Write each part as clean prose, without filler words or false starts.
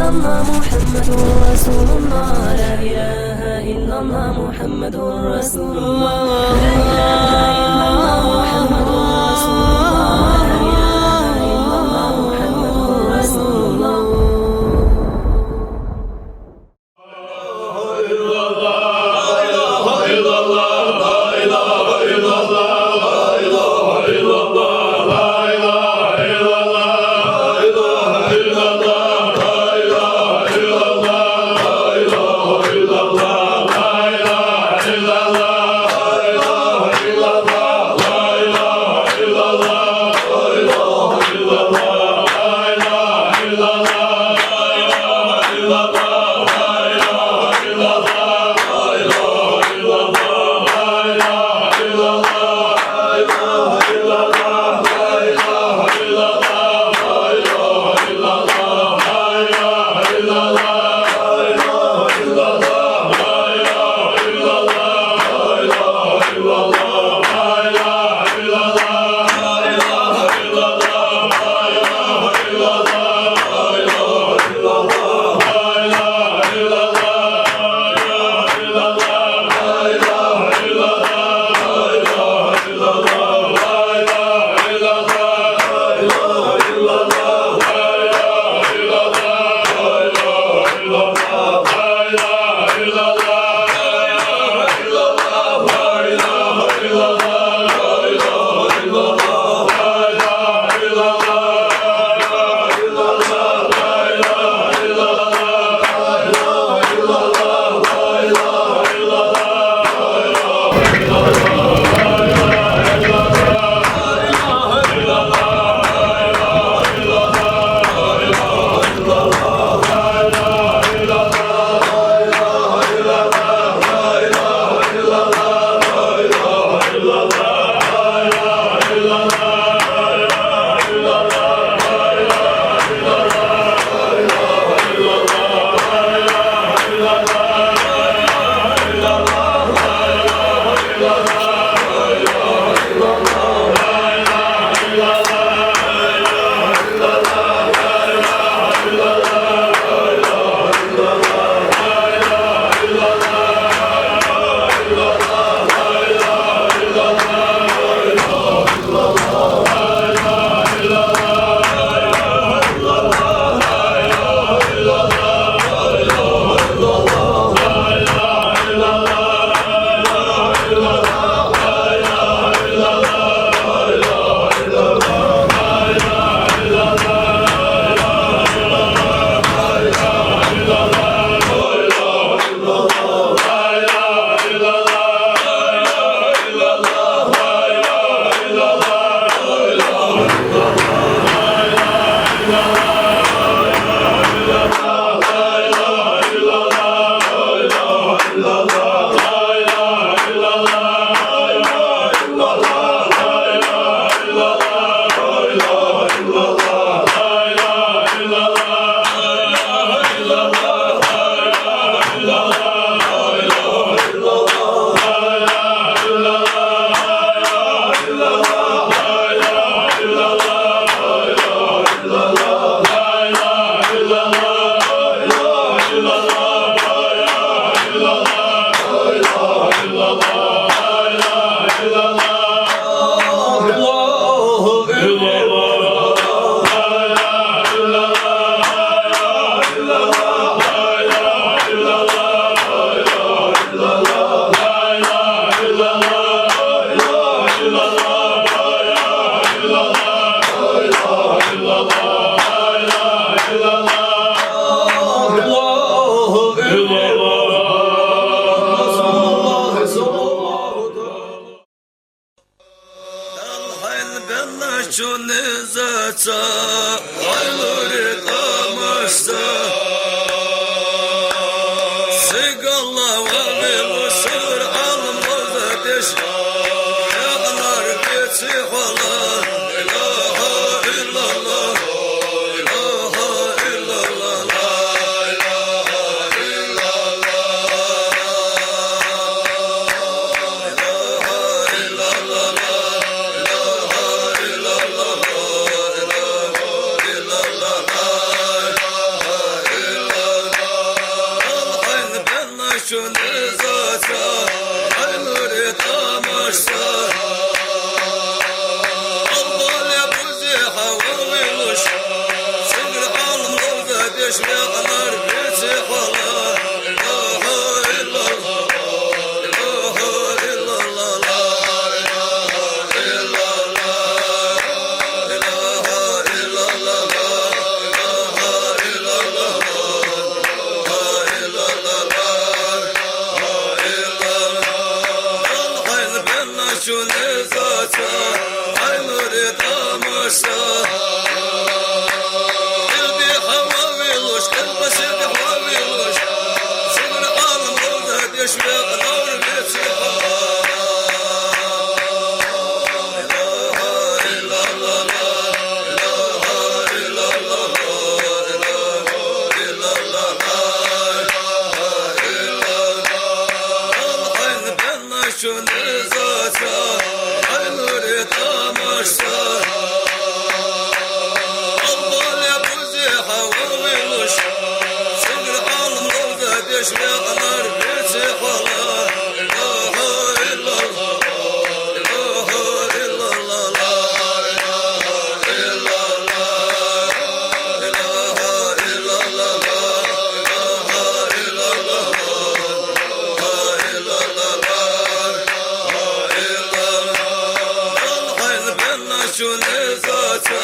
الله محمد رسول الله لا إله إلا الله محمد رسول الله لا إله إلا الله محمد رسول الله لا إله إلا الله محمد رسول الله düşmanlar bizi hala ilahe illallah ilahe illallah ilahe illallah ilahe illallah ilahe illallah ilahe illallah الحين بنا شو نزاتا عين نريد امشى قلبي حواويلوش قلبي حواويلوش صبر عالم روضة يشبه نور بيتي شو نزاتا عين نريد امشى الله يا بوزي حواويلوش صبر عالم روضة يشبه نور بيتي حلا اله الا الله اله الا الله اله الا الله اله الا الله اله الا الله شو نزاتا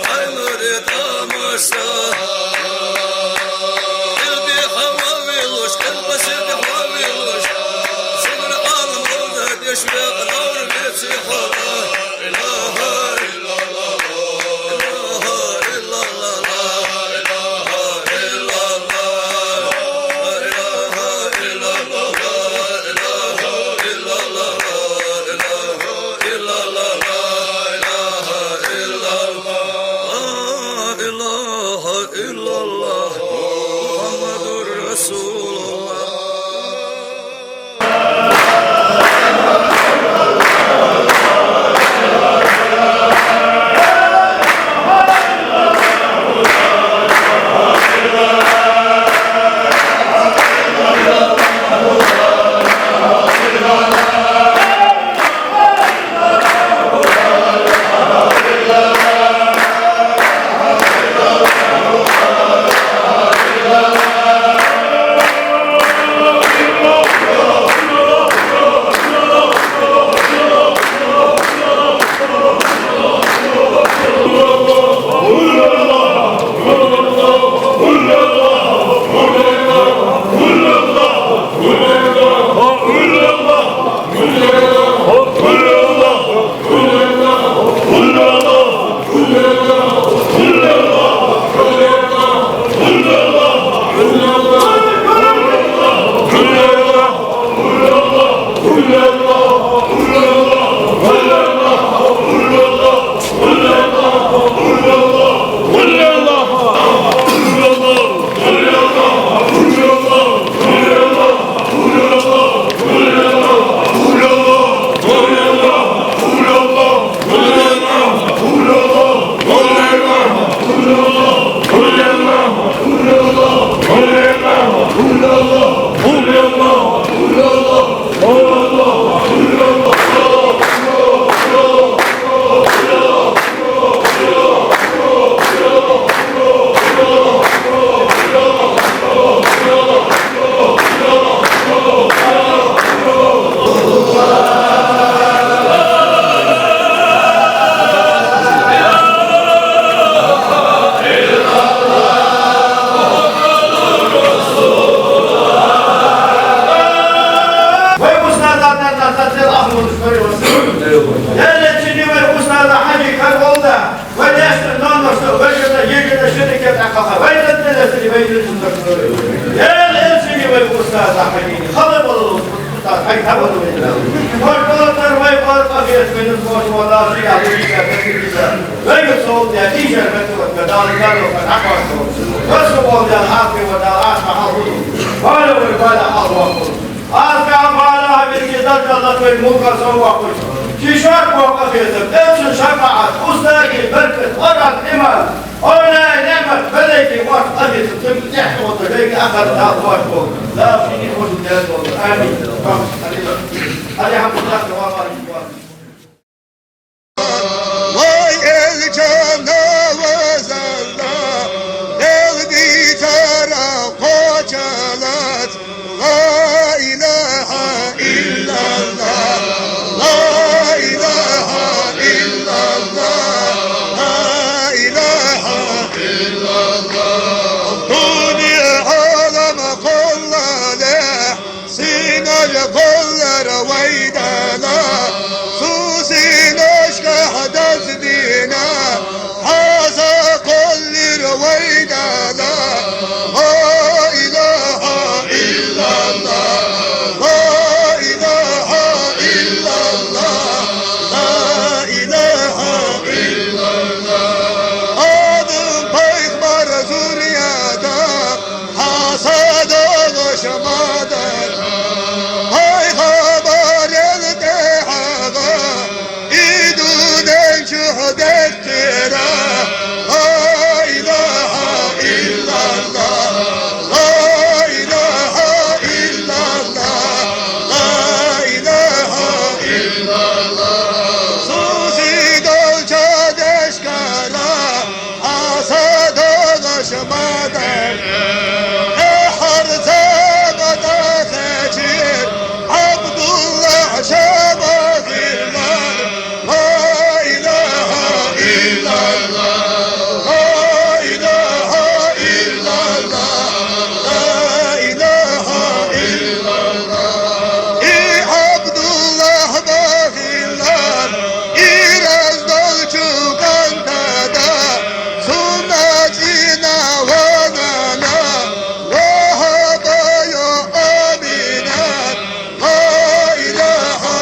عين نريد امشى قلبي حواويلوش قلبي حواويلوش صبر عالم روضة يشبه نور بيتي حلا اله الا الله اله الا الله اله الا الله اله الا الله اله الا الله اله الا الله إلا الله محمد رسول الله Şişar korkak yedim, hepsi şafaat, ustaki, berket, orak, iman, oyna, nemet, feleki, vaş, aziz, tüm, tehti otur, belki akar, dağ, vaş, bol. La, şini, hoşum, değerli oldu. Amin. Hadi hamdülillah, devam edin. Vay el canavaz Allah, devdi Duni alem kolları Sinir kolları veydana Susin aşkı hadesdine Haza kolları veydana La ilahe illallah La ilahe illallah La ilahe illallah Adım peygamber zürriyada Hasad oluşmadır Peygamber iltihaga İduden şühdettirə La ilahe illallah La ilahe illallah La ilahe illallah Suzi dolça deşkara Hasad oluşmadır Harzada keçir Abdullah şabazirler La ilahe illallah La ilahe illallah La ilahe illallah Abdullah bazirler İrez dolçu kantada Sunnacina vanana Vahabayo aminat La ilahe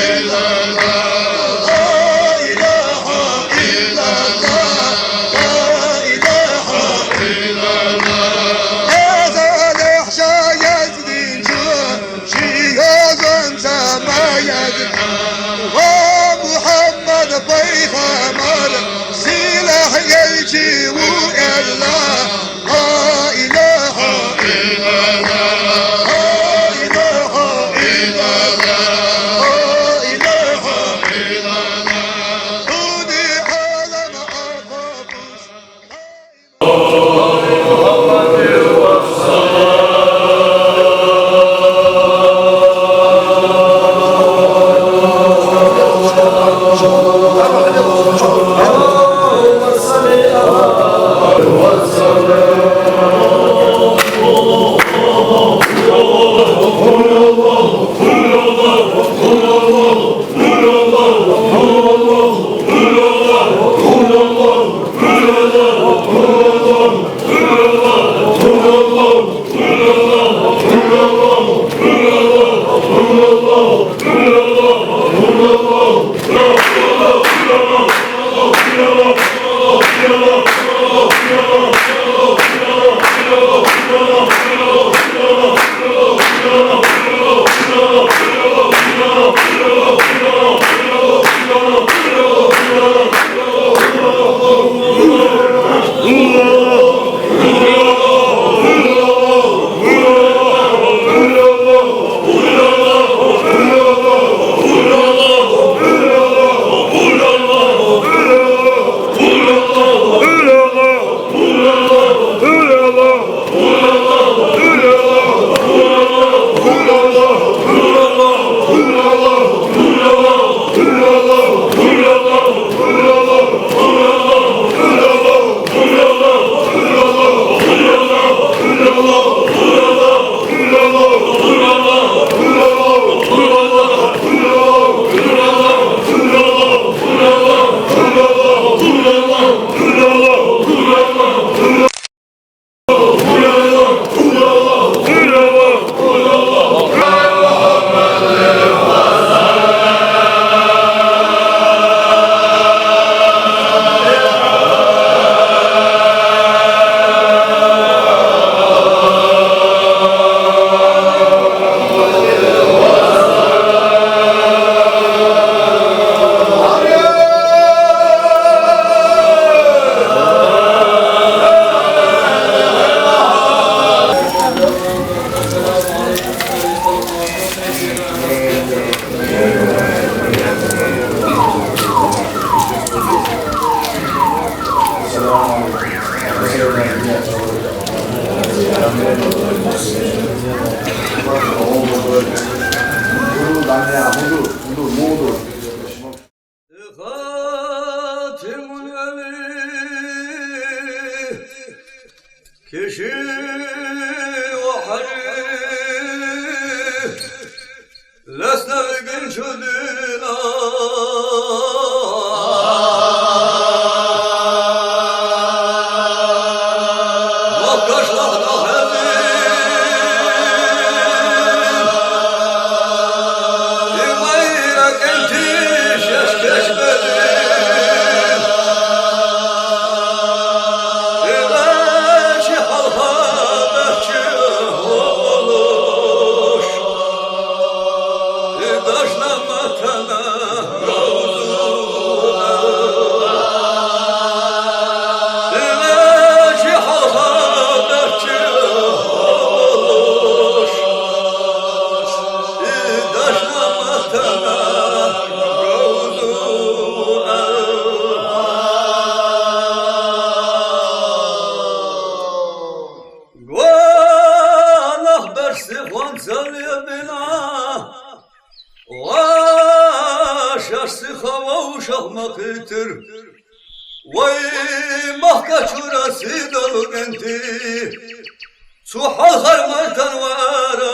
illallah La ilahe illallah La ilahe illallah Ezalih şayet dincu Şiyazın semayet Ve Muhammed Peygamber Silah elçi bu eller La ilahe illallah La ilahe illallah La ilahe illallah Duni alem akabuş كشي وحريف لسنا بقن شدنا وقش لحظة حبيب يغيرك انتيش يشكش بدين يغاشي حلها بحشي وولوش يغاش نمتنا روزونا يغاشي حلها بحشي وولوش يغاش نمتنا Guanah bersi Juanzal yemina Vaşarsi hava uşak makitir Vay mahka çurası dolu genti Suhal harmartan vara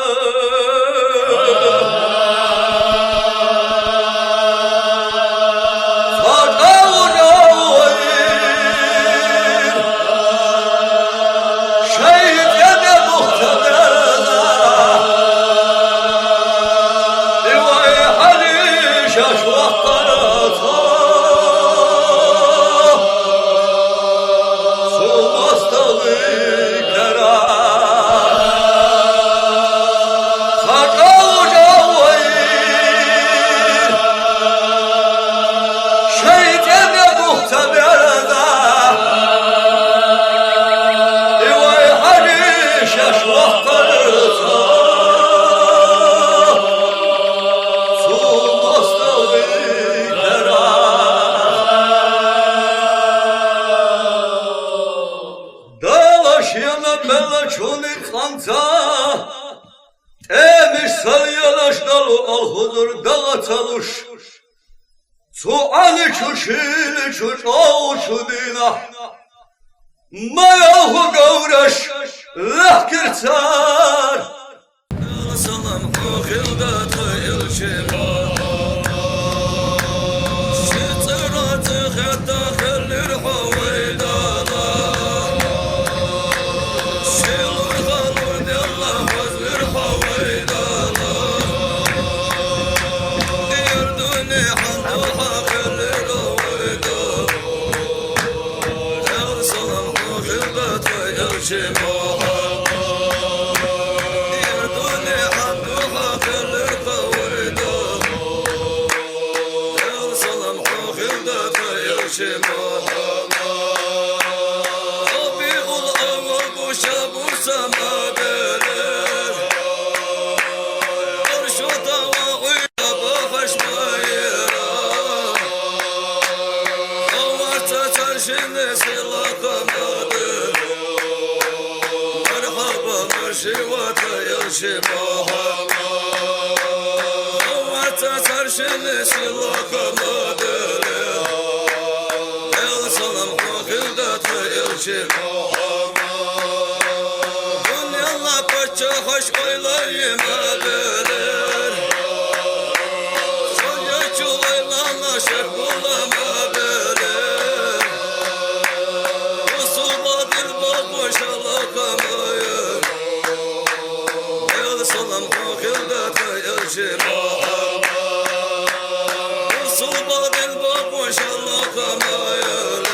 Emiş salyalaş dalı al hudur dağa çalış Suali çuşili çuş avuşu dina Mayahu gavraş lahkir çar Salam kukhilda tayil şema Şitratı hatta khallir hawaydana Şilur khalur dillah vazbir hawaydana Dirduni handuha khallir hawaydana Salam kukhilda tayil şema Dünyala paça hoş oylayım haberler Sonya çulayla şer bulamaberler Usul badil babuş alakamayır El salam kokilda kayacım Usul badil babuş alakamayır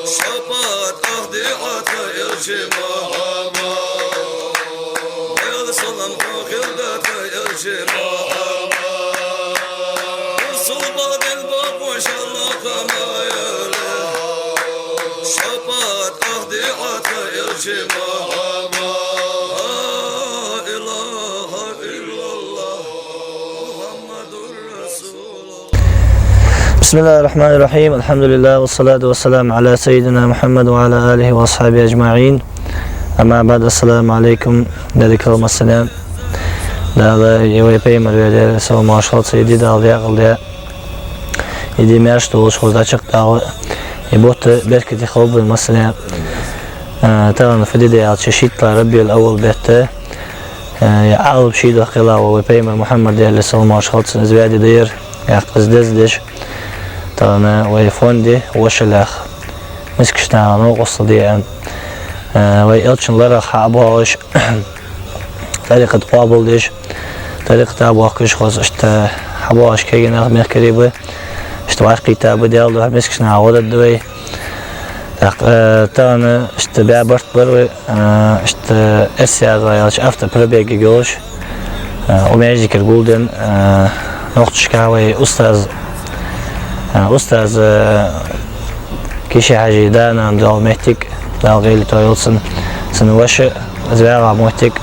Şapat ahdi atayacım El salam kokilda kayacım Usul badil babuş alakamayır Şapat ahdi atayacım La ilahe illallah Muhammedur Resulullah Bismillahirrahmanirrahim. Elhamdülillah ve salatu ve selamu ala seyyidina Muhammed ve ala alihi ve ashabi ecma'in. Ama ba'd, assalamu alaikum. Dedik olmasına. Dağda Evropa'yı mərvədə sağ maşallah idi dağda yağıldı. İdi mərş dolu şurada çık dağı. Botu belki de xavb olmasına. طبعا فديدي على شيت ربي الأول بيته يعالب شيء داخله وبيمر محمد عليه السلام وشخص زبادي دير يقصدز ديش طبعا ويفوندي وشلاخ مسكشنا نوقص دي ويأتشن لرخ عباش طريقة قابل ديش طريقة عباش خاص اشت حباش كي ناخد مخكريبه اشتواش كتاب ديالو مسكشنا عودة دوي طبعا اشت بيعبرت بروي اشت اسيا غايش افتر بربيجي جوش وماجيك الجولدن نقطش كاوي أستاذ كيشي حاجة دانا دال مهتك دال غيلي تويلسن سنوش زباغا مهتك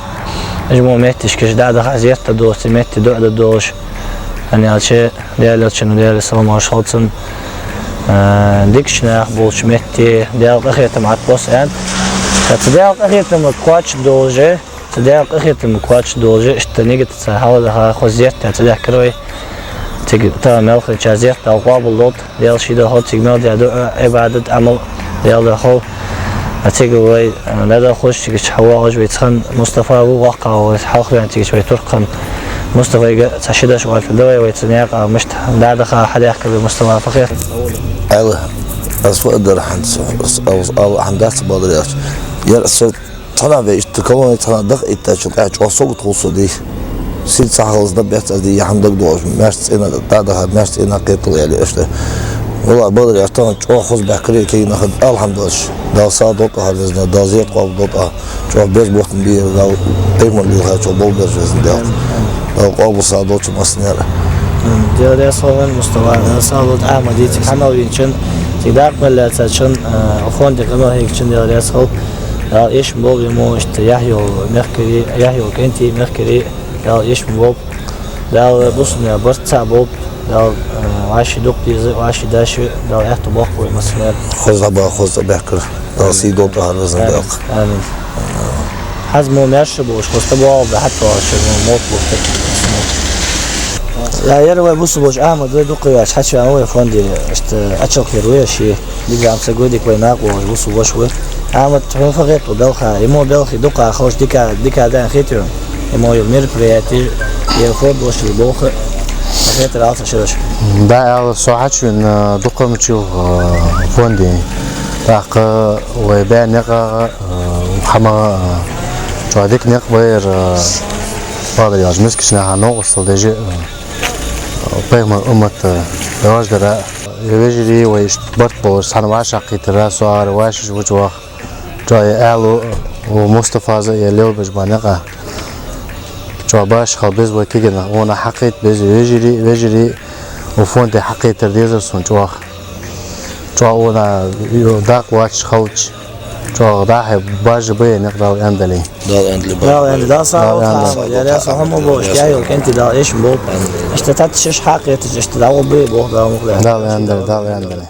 اجمو مهتش كش دادا خازيت دوش مهتي دوعد دوش يعني هالشي ديالتشن وديال السلام وشالسن ديكشنا بولش مهتي ديال قخيتم عطبوس يعني تديال قخيتم كواتش دولجي تديال قخيتم كواتش دولجي اشتنيجت تساحاو خوزيت تديال كروي تيجي تا ملخ جازيت دال قابل لوط ديال شي دال هوت تيجمل ديال عبادة عمل ديال دخل تيجي وي لا خوش تيجي حواج ويتخن مصطفى وواقع وحلق يعني تيجي شوي ترقم مصطفى تشيد شوي في الدواء ويتنيق مش دا دخل حد يحكي بمصطفى فخير أيوة أسوأ درحان أو حمدات بدريات يا أسوأ تنا بيش تكون تنا دق إتشوك أشوفك توصل سيد صحراء بيت أدي يحمدك دوش ماشت إنا دا ماشت إنا قيتل يعني إشته والله بدري أشتغل أخذ بحكري كي ناخد الحمد لله دا صادق هذا دا زيت قاب دوت شوف بيز بوقت بيه دا بيمر اللي خا شوف بول بيز دا قاب صادق مصنع ديال يسوع المستوى صادق عمدي تحمل ينشن تدار ولا تشن أخوان دكما هيك شن ديال يسوع إيش بول يمو إشت يحيو مخكري يحيو كنتي مخكري دا إيش بول دا بصنع برتع بول دا عاش دوق ديزي وعاش داشي دا احتو باقوي مثلا خذ بحكر دا سيدوت هذا زندق آمين حزمو ماشي بوش خستبوا حتى شنو موت بوك لا يروي بوش بوش أحمد دوقي عاش حتى هو فندي اشت أشوك يروي شيء بيجي عم تقولي كوي ناقو بوش بوش أحمد تحون فقط ودلخا يمو دلخي دوقا خوش ديكا دان خيتهم يمو يمير برياتي يفرد وش البوخ خيت العصا شرش دا صحات من دقم تشوف فندي تاق ويبان نقا وحما شادك نقبير بعض الأجمس كشنا هنوصل دجى بيم أمة رواج درا يجري ويشبرت بورس هنوعش عقيت الراس وعواش وجوه جاي ألو ومصطفى زي اللي بجبانقة باش خبز وكيجنا وانا حقيت بز يجري وفونتي حقيت ترديزر سون جوا وانا داق واتش خوتش جوا داح باج بيه نقدر اندلي دا صار يا صاحب مو بوش جاي كنت دا ايش بو اشتتت شش حقيت اشتداو بيه بو دا اندلي